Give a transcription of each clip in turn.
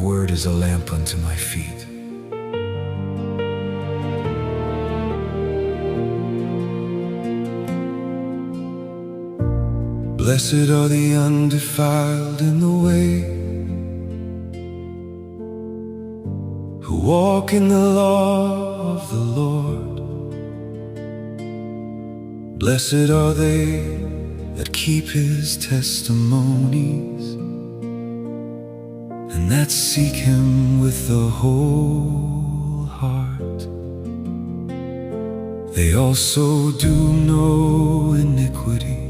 word is a lamp unto my feet. Blessed are the undefiled in the way, who walk in the law of the Lord. Blessed are they that keep His testimonies, and that seek Him with the whole heart. They also do no iniquity,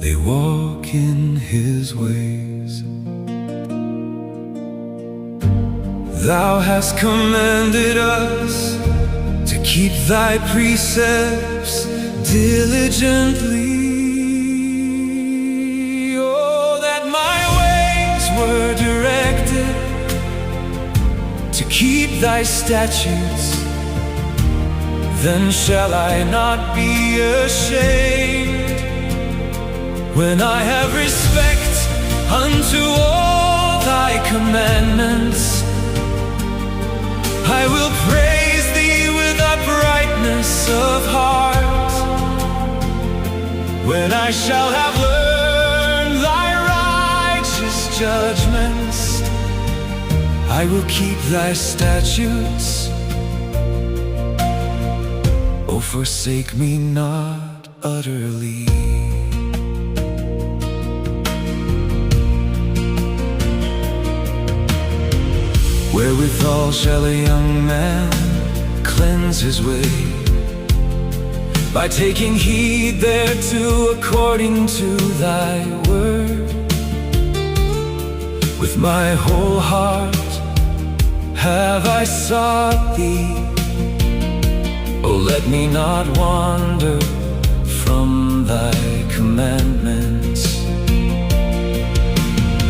they walk in His ways. Thou hast commanded us to keep Thy precepts diligently. Oh, that my ways were directed to keep Thy statutes, then shall I not be ashamed. When I have respect unto all Thy commandments, I will praise Thee with uprightness of heart. When I shall have learned Thy righteous judgments, I will keep Thy statutes. Oh, forsake me not utterly. Wherewithal shall a young man cleanse his way? By taking heed thereto according to Thy word. With my whole heart have I sought Thee. Oh, let me not wander from Thy commandments.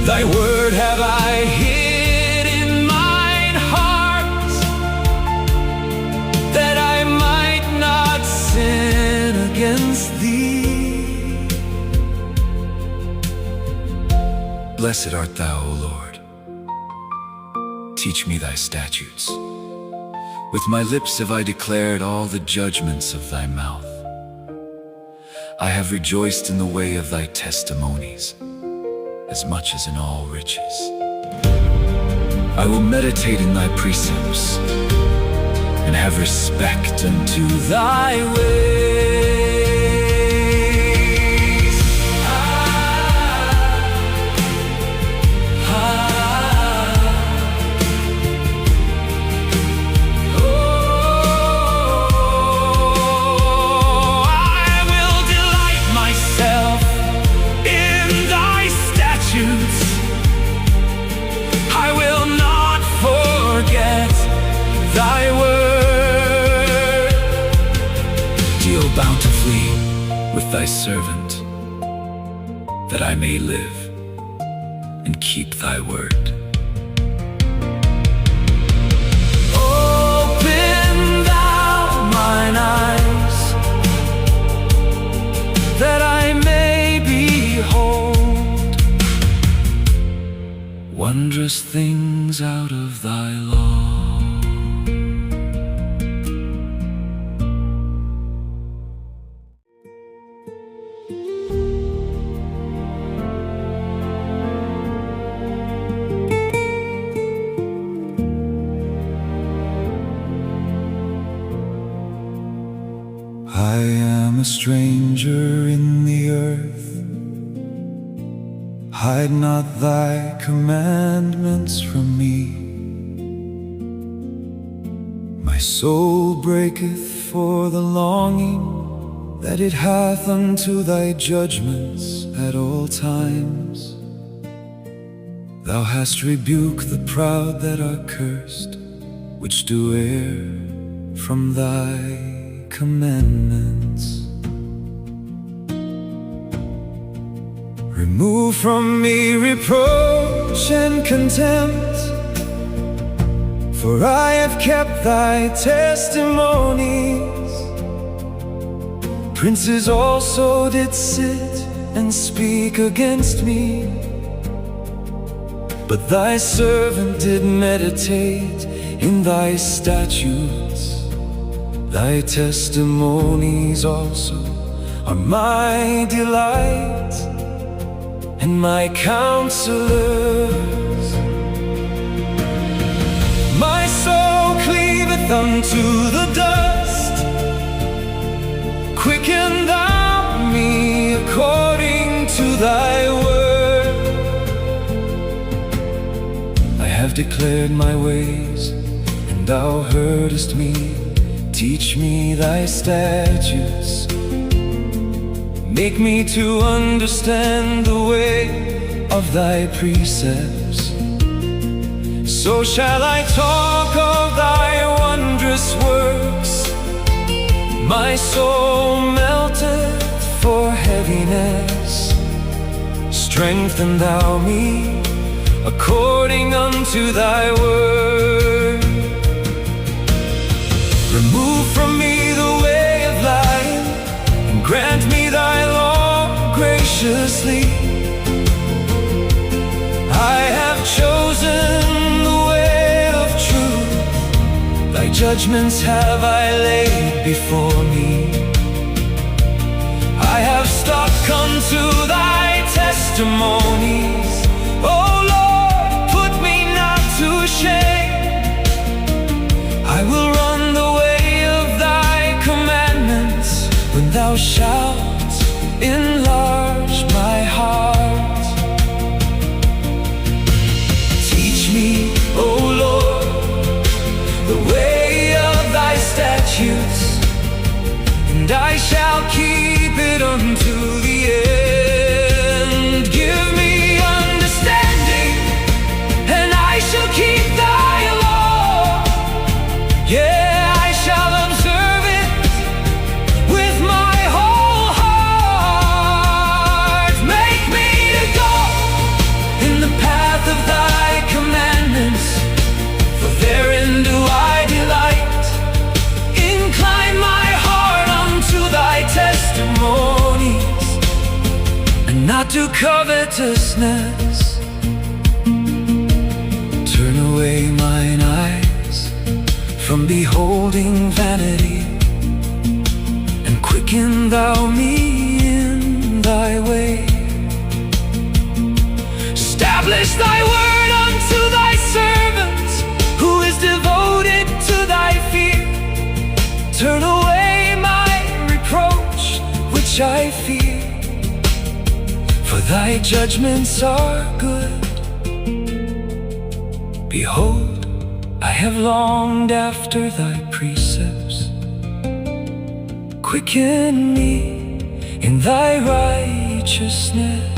Thy word have I hid against Thee. Blessed art Thou, O Lord. Teach me Thy statutes. With my lips have I declared all the judgments of Thy mouth. I have rejoiced in the way of Thy testimonies, as much as in all riches. I will meditate in Thy precepts, and have respect unto Thy ways. Thy word. Deal bountifully with Thy servant, that I may live and keep Thy word. Open Thou mine eyes, that I may behold wondrous things out of Thy law. I am a stranger in the earth. Hide not Thy commandments from me. My soul breaketh for the longing that it hath unto Thy judgments at all times. Thou hast rebuked the proud that are cursed, which do err from Thy commandments. Remove from me reproach and contempt, for I have kept Thy testimonies. Princes also did sit and speak against me, But thy servant did meditate in thy statutes. Thy testimonies also are my delight, and my counselors. My soul cleaveth unto the dust. Quicken thou me according to thy word. I have declared my ways, and thou heardest me. Teach me thy statutes. Make me to understand the way of thy precepts. So shall I talk of thy wondrous works. My soul melteth for heaviness. Strengthen thou me according unto thy word. Remove from me the way of lying, and grant me thy law graciously. I have chosen the way of truth. Thy judgments have I laid before me. I have stuck unto thy testimonies. O Lord, put me not to shame. I will run the way of thy commandments when thou shalt enlarge my heart. Teach me, O Lord, the way of thy statutes, and I shall keep it unto the end. Give me understanding, and I shall keep thy law. Yeah, I shall observe it with my whole heart. Make me to go in the path of thy commandments, for therein do I delight. Incline my heart unto thy testimonies, and not to covetousness. Turn away mine eyes from beholding vanity, and quicken thou me in thy way. Establish thy word unto thy servant, who is devoted to thy fear. Turn away my reproach which I fear, for thy judgments are good. Behold, I have longed after thy precepts. Quicken me in thy righteousness.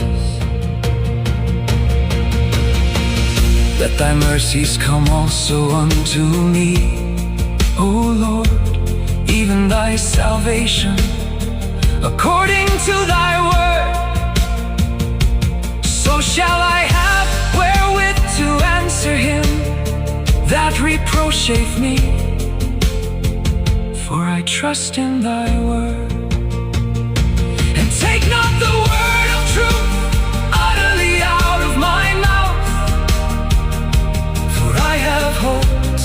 Let thy mercies come also unto me, O Lord, even thy salvation, according to thy word. So shall I have wherewith to answer him that reproacheth me, for I trust in thy word. And take not the word of truth utterly out of my mouth, for I have hoped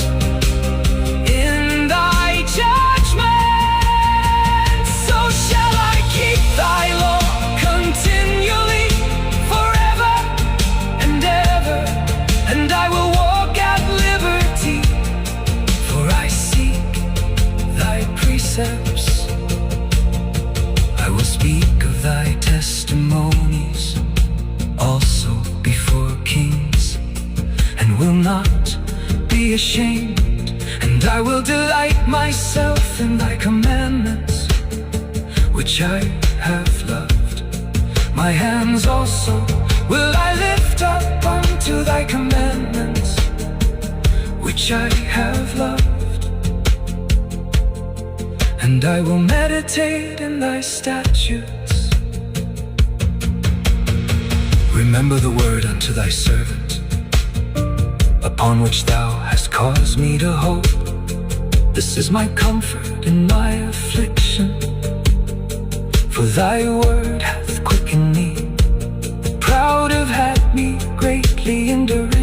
in thy judgment. So shall I keep thy law continually, forever and ever, and I will walk at liberty, for I seek thy precepts. I will speak of thy testimonies also before kings, and will not be ashamed. And I will delight myself in thy commandments, which I have loved. My hands also will I lift up unto thy commandments, which I have loved. And I will meditate in thy statutes. Remember the word unto thy servant, upon which thou hast caused me to hope. This is my comfort in my affliction, for thy word hath quickened me. The proud have had me greatly in derision,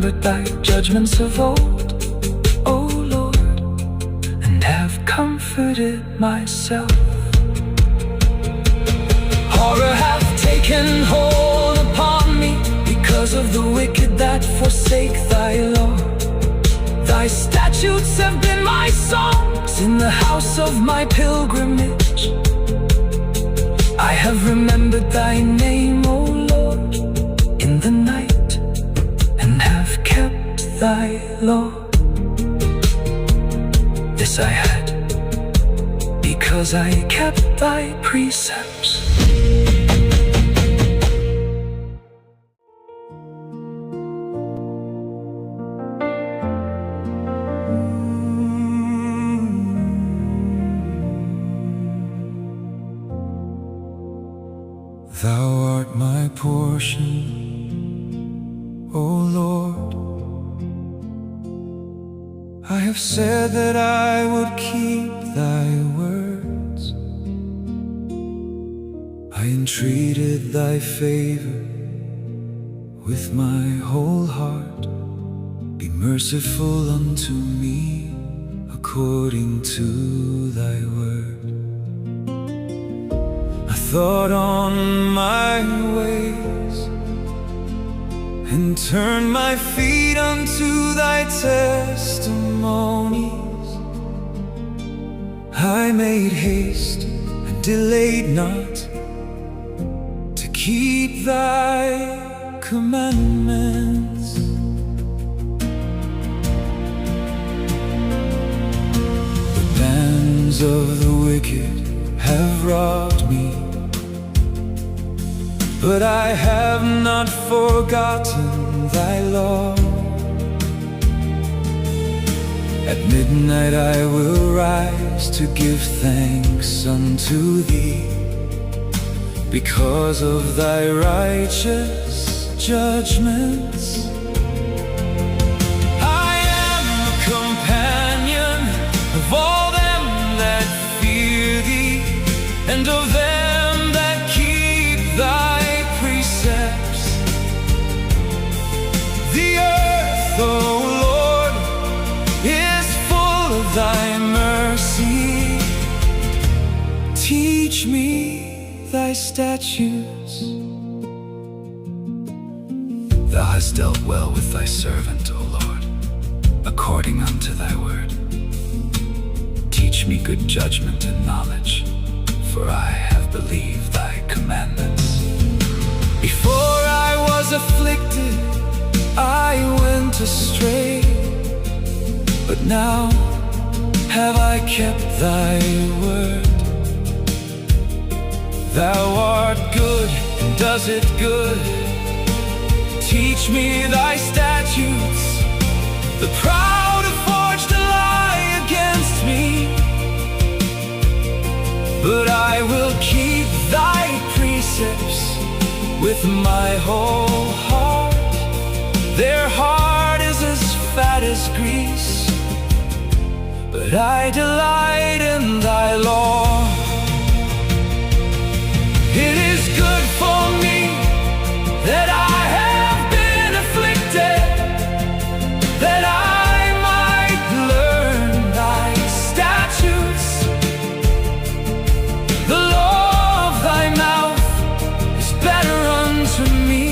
remembered thy judgments of old, O Lord, and have comforted myself. Horror hath taken hold upon me because of the wicked that forsake thy law. Thy statutes have been my songs in the house of my pilgrimage. I have remembered thy name, O Lord, in the night, and have kept thy law. This I had because I kept thy precepts. Thou art my portion, O Lord. I have said that I would keep thy words. I entreated thy favor with my whole heart. Be merciful unto me according to thy word. I thought on my ways and turned my feet unto thy testimonies. I made haste and delayed not to keep thy commandments. The bands of the wicked have robbed me, but I have not forgotten thy law. At midnight I will rise to give thanks unto thee, because of thy righteous judgments. I am a companion of all them that fear thee, and of them that keep thy precepts. The earth, O Lord, is full of thy mercy. Teach me thy statutes. Thou hast dealt well with thy servant, O Lord, according unto thy word. Teach me good judgment and knowledge, for I have believed thy commandments. Before I was afflicted, I went astray, but now have I kept thy word. Thou art good, and does it good. Teach me thy statutes. The proud have forged a lie against me, but I will keep thy precepts with my whole heart. Their heart is as fat as grease, but I delight in thy law. It is good for me that I have been afflicted, that I might learn thy statutes. The law of thy mouth is better unto me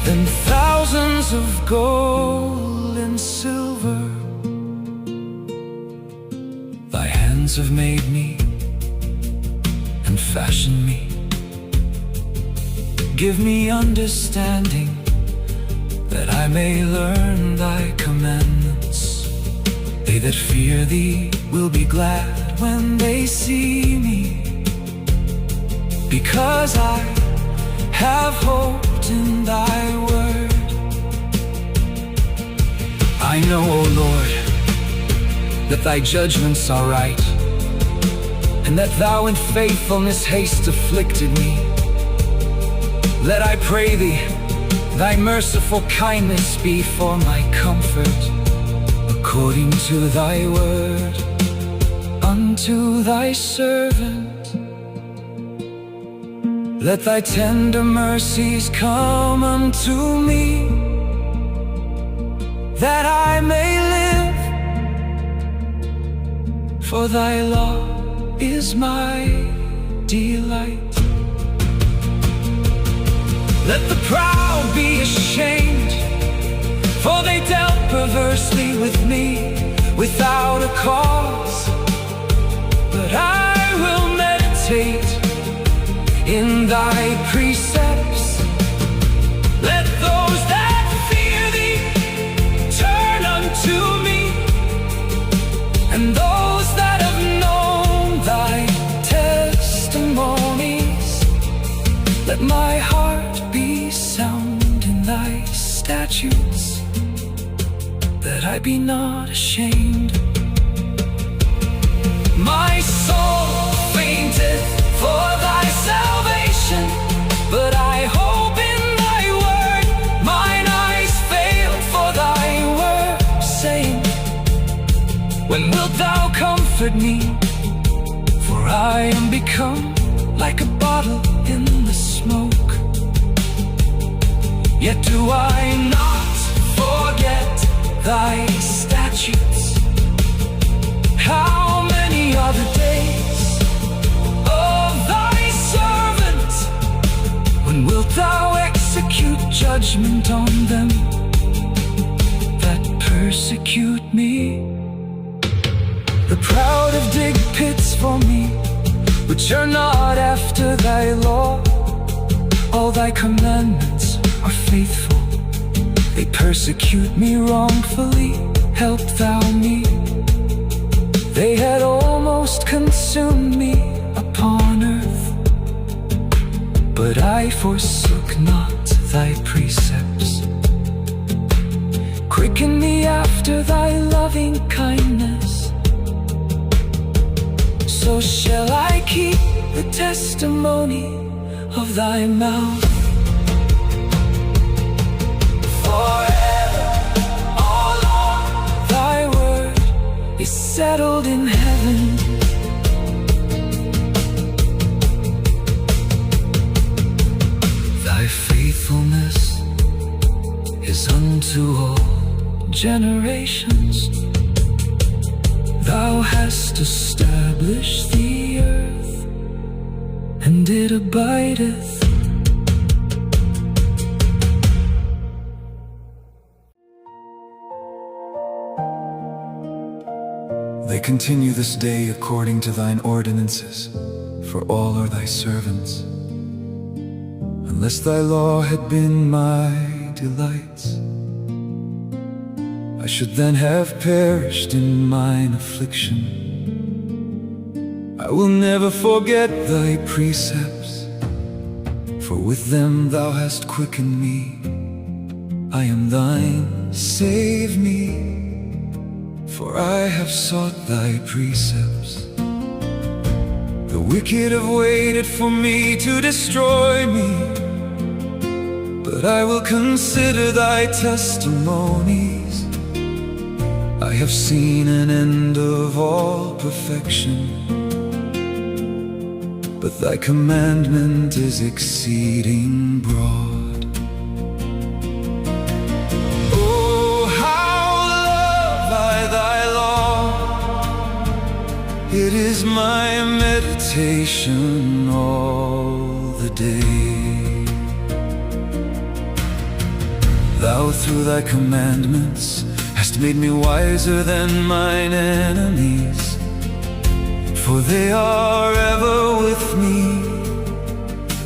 than thousands of gold and silver. Thy hands have made me and fashioned me. Give me understanding, that I may learn thy commandments. They that fear thee will be glad when they see me, because I have hoped in thy word. I know, O Lord, that thy judgments are right, and that thou in faithfulness hast afflicted me. Let, I pray thee, thy merciful kindness be for my comfort, according to thy word unto thy servant. Let thy tender mercies come unto me, that I may live, for thy law is my delight. Let the proud be ashamed, for they dealt perversely with me without a cause. But I will meditate in thy precepts. Let those that fear thee turn unto me, and those that have known thy testimonies. Let my heart be sound in thy statutes, that I be not ashamed. My soul fainteth for thy salvation, but I hope in thy word. Mine eyes fail for thy word, saying, when wilt thou comfort me? For I am become like a bottle in the smoke. Yet do I not forget thy statutes. How many are the days of thy servant? When wilt thou execute judgment on them that persecute me? The proud have digged pits for me, which are not after thy law. All thy commandments are faithful, they persecute me wrongfully. Help thou me. They had almost consumed me upon earth, but I forsook not thy precepts. Quicken me after thy loving kindness, so shall I keep the testimony of thy mouth. Forever, oh Lord, thy word is settled in heaven. Thy faithfulness is unto all generations. Thou hast established the earth, and it abideth. They continue this day according to thine ordinances, for all are thy servants. Unless thy law had been my delights, I should then have perished in mine affliction. I will never forget thy precepts, for with them thou hast quickened me. I am thine, save me, for I have sought thy precepts. The wicked have waited for me to destroy me, but I will consider thy testimonies. I have seen an end of all perfection, but thy commandment is exceeding broad. Oh, how love I thy law! It is my meditation all the day. Thou through thy commandments hast made me wiser than mine enemies, for they are ever with me.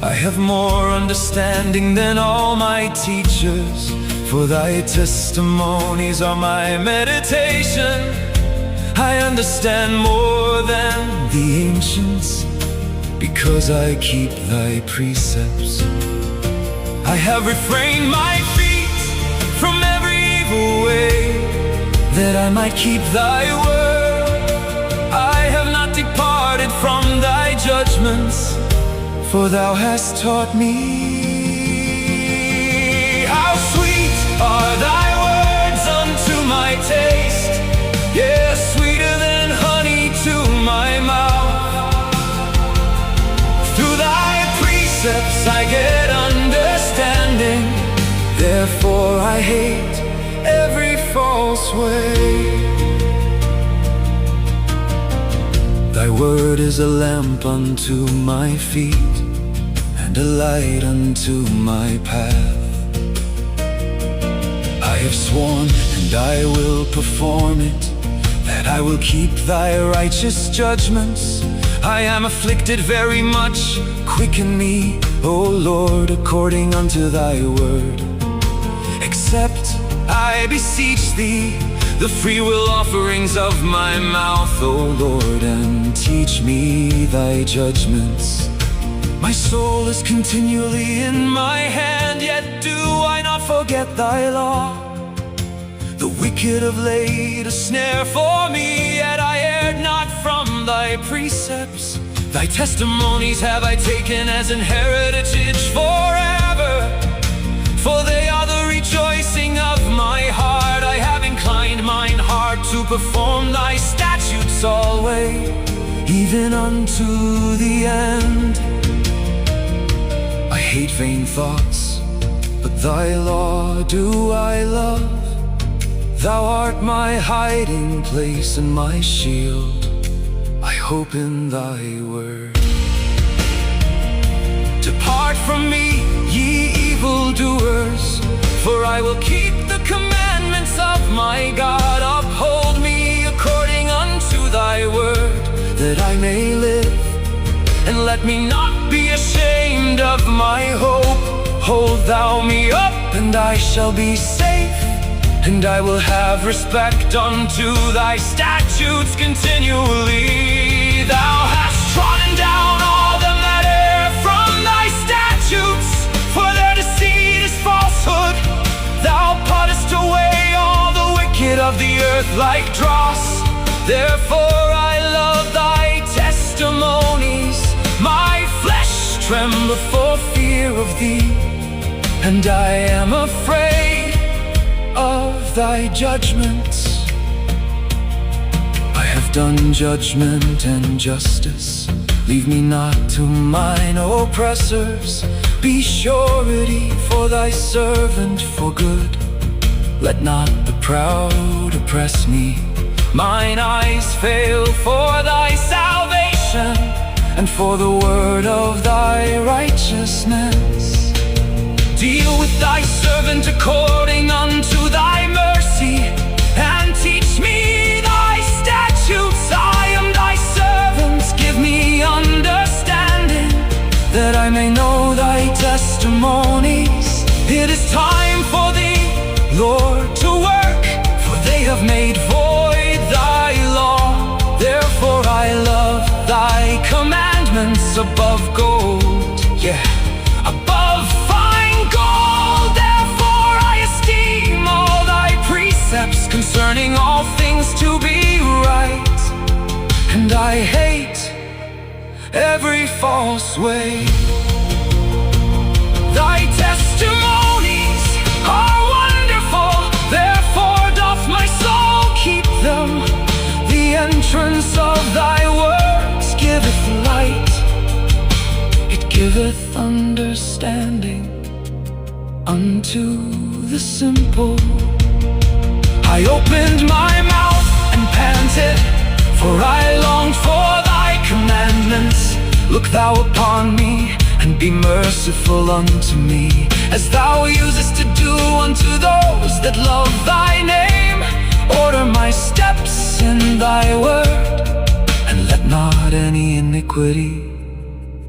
I have more understanding than all my teachers, for thy testimonies are my meditation. I understand more than the ancients, because I keep thy precepts. I have refrained my feet from every evil way, that I might keep thy word. I have not departed from thy judgments, for thou hast taught me. How sweet are thy words unto my taste, yes, sweeter than honey to my mouth. Through thy precepts way. Thy word is a lamp unto my feet, and a light unto my path. I have sworn, and I will perform it, that I will keep thy righteous judgments. I am afflicted very much, quicken me, O Lord, according unto thy word. Accept, I beseech thee, the freewill offerings of my mouth, O Lord, and teach me thy judgments. My soul is continually in my hand, yet do I not forget thy law. The wicked have laid a snare for me, yet I erred not from thy precepts. Thy testimonies have I taken as an heritage forever, for they are the rejoicing of my heart. I have inclined mine heart to perform thy statutes always, even unto the end. I hate vain thoughts, but thy law do I love. Thou art my hiding place and my shield. I hope in thy word. Depart from me, ye evildoers, for I will keep the commandments of my God. Uphold me according unto thy word, that I may live, and let me not be ashamed of my hope. Hold thou me up, and I shall be safe, and I will have respect unto thy statutes continually. Thou hast trodden down all them that err from thy statutes, for their deceit is falsehood. Thou puttest away all the wicked of the earth like dross. Therefore I love thy testimonies. My flesh trembleth for fear of thee, and I am afraid of thy judgments. I have done judgment and justice. Leave me not to mine oppressors. Be surety for thy servant for good. Let not the proud oppress me. Mine eyes fail for thy salvation, and for the word of thy righteousness. Deal with thy servant according unto thy mercy, and teach me thy statutes. I am thy servant, give me understanding, that I may know thy testimonies. It is time for thee, Lord, to work, for they have made void thy law. Therefore I love thy commandments above gold, yeah, above fine gold. Therefore I esteem all thy precepts concerning all things to be right, and I hate every false way. Thy testimonies are wonderful, therefore doth my soul keep them. The entrance of thy words giveth light, it giveth understanding unto the simple. I opened my mouth and panted, for I longed for thy commandments. Look thou upon me, and be merciful unto me, as thou usest to do unto those that love thy name. Order my steps in thy word, and let not any iniquity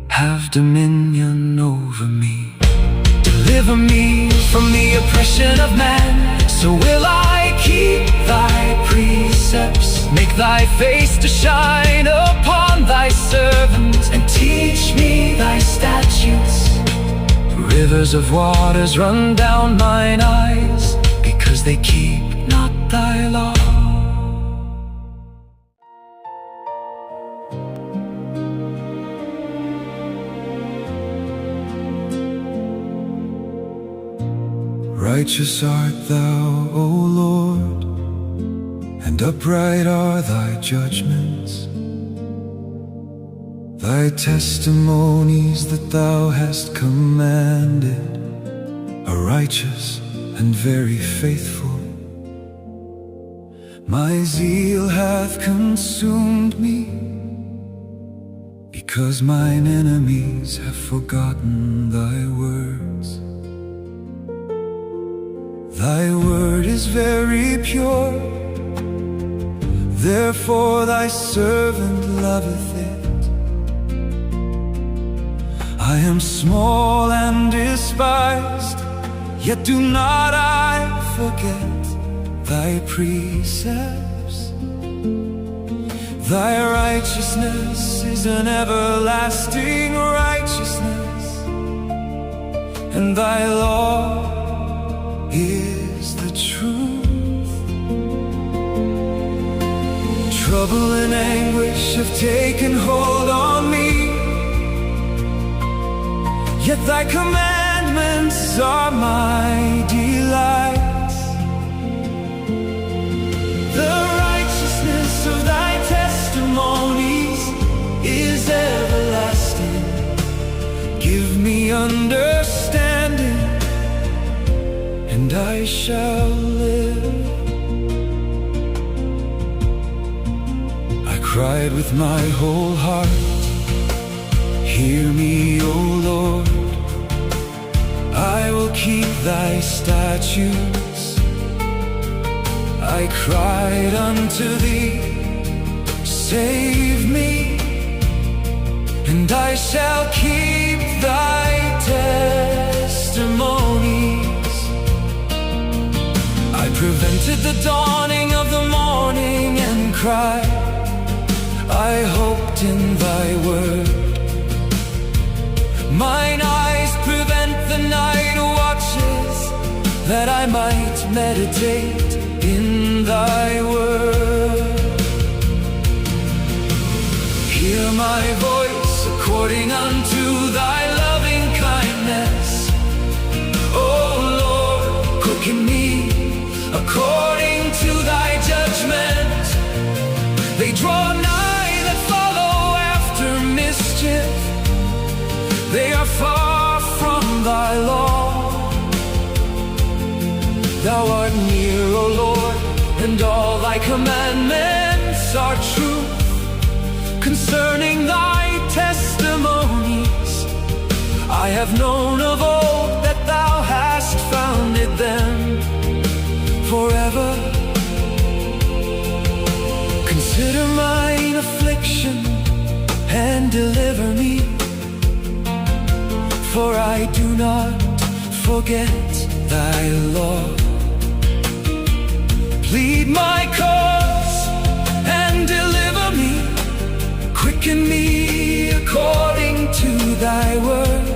have dominion over me. Deliver me from the oppression of man, so will I keep thy precepts. Make thy face to shine upon thy servant, and teach me thy statutes. Rivers of waters run down mine eyes, because they keep not thy law. Righteous art thou, O Lord, and upright are thy judgments. Thy testimonies that thou hast commanded are righteous and very faithful. My zeal hath consumed me, because mine enemies have forgotten thy words. Thy word is very pure, therefore thy servant loveth it. I am small and despised, yet do not I forget thy precepts. Thy righteousness is an everlasting righteousness, and thy law is the truth. Trouble and anguish have taken hold on me, yet thy commandments are my delight. The righteousness of thy testimonies is everlasting. Give me understanding, and I shall live. I cried with my whole heart, hear me, O Lord. I will keep thy statutes. I cried unto thee, save me, and I shall keep thy testimonies. I prevented the dawning of the morning and cried, I hoped in thy word. Mine eyes prevent the night watches, that I might meditate in thy word. Hear my voice according unto thy loving kindness. O Lord, quicken me according to thy judgment. They draw nigh that follow after mischief, they are far from thy law. Thou art near, O Lord, and all thy commandments are true. Concerning thy testimonies, I have known of old that thou hast founded them forever. Consider mine affliction and deliver me, for I do not forget thy law. Plead my cause and deliver me, quicken me according to thy word.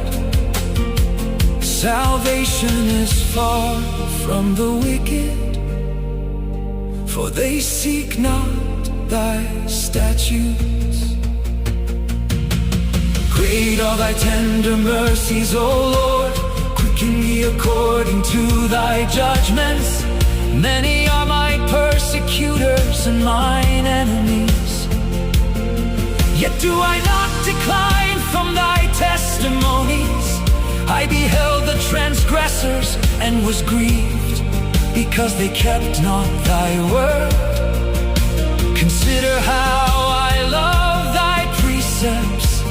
Salvation is far from the wicked, for they seek not thy statutes. Great are thy tender mercies, O Lord, quicken me according to thy judgments. Many are my persecutors and mine enemies, yet do I not decline from thy testimonies. I beheld the transgressors and was grieved, because they kept not thy word. Consider how I love thy precepts.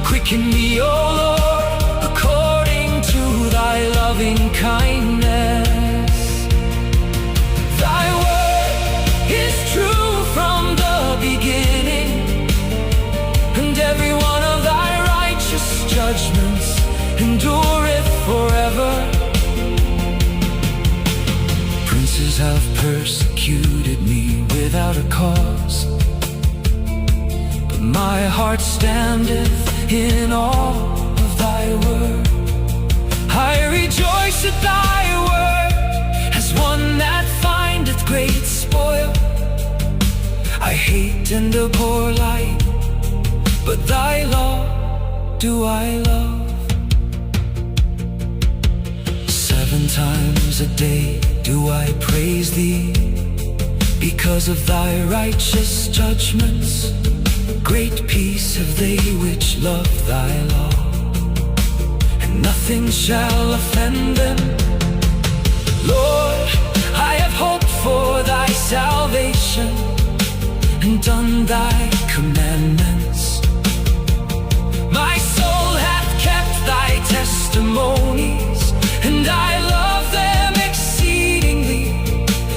Quicken me, O Lord, according to thy loving kindness. Thy word is true from the beginning, and every one of thy righteous judgments endureth forever. Princes have persecuted me without a cause, but my heart standeth in awe of thy word. I rejoice at thy word, as one that findeth great spoil. I hate and abhor light, but thy law do I love. 7 times a day do I praise thee, because of thy righteous judgments. Great peace have they which love thy law, and nothing shall offend them. Lord, I have hoped for thy salvation and done thy commandments. My soul hath kept thy testimonies, and I love them exceedingly.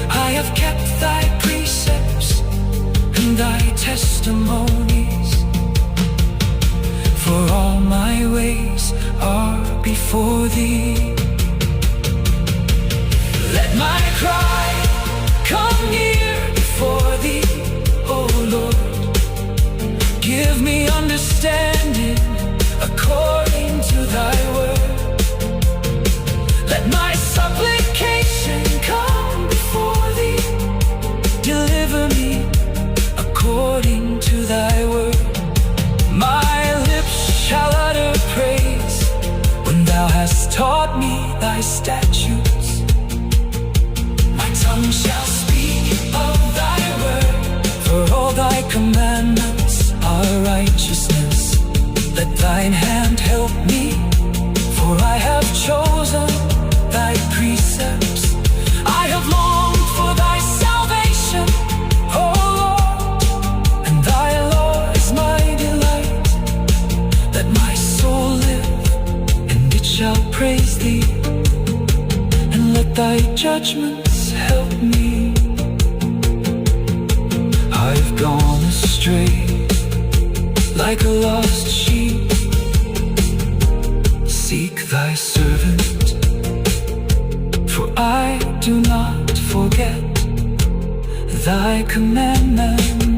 I have kept thy precepts and thy testimonies, for all my ways are before thee. Let my cry come near before thee, O Lord. Give me understanding according to thy word. Let my supplication come before thee. Deliver me according to thy word. My lips shall utter praise when thou hast taught me thy statutes. My tongue shall speak of thy word, for all thy commandments are righteousness. Let thine hand help me, for I have chosen thy precepts. I have longed for thy salvation, O Lord, and thy law is my delight. Let my soul live, and it shall praise thee, and let thy judgments help me. I've gone astray like a lost sheep. Seek thy servant, for I do not forget thy commandments.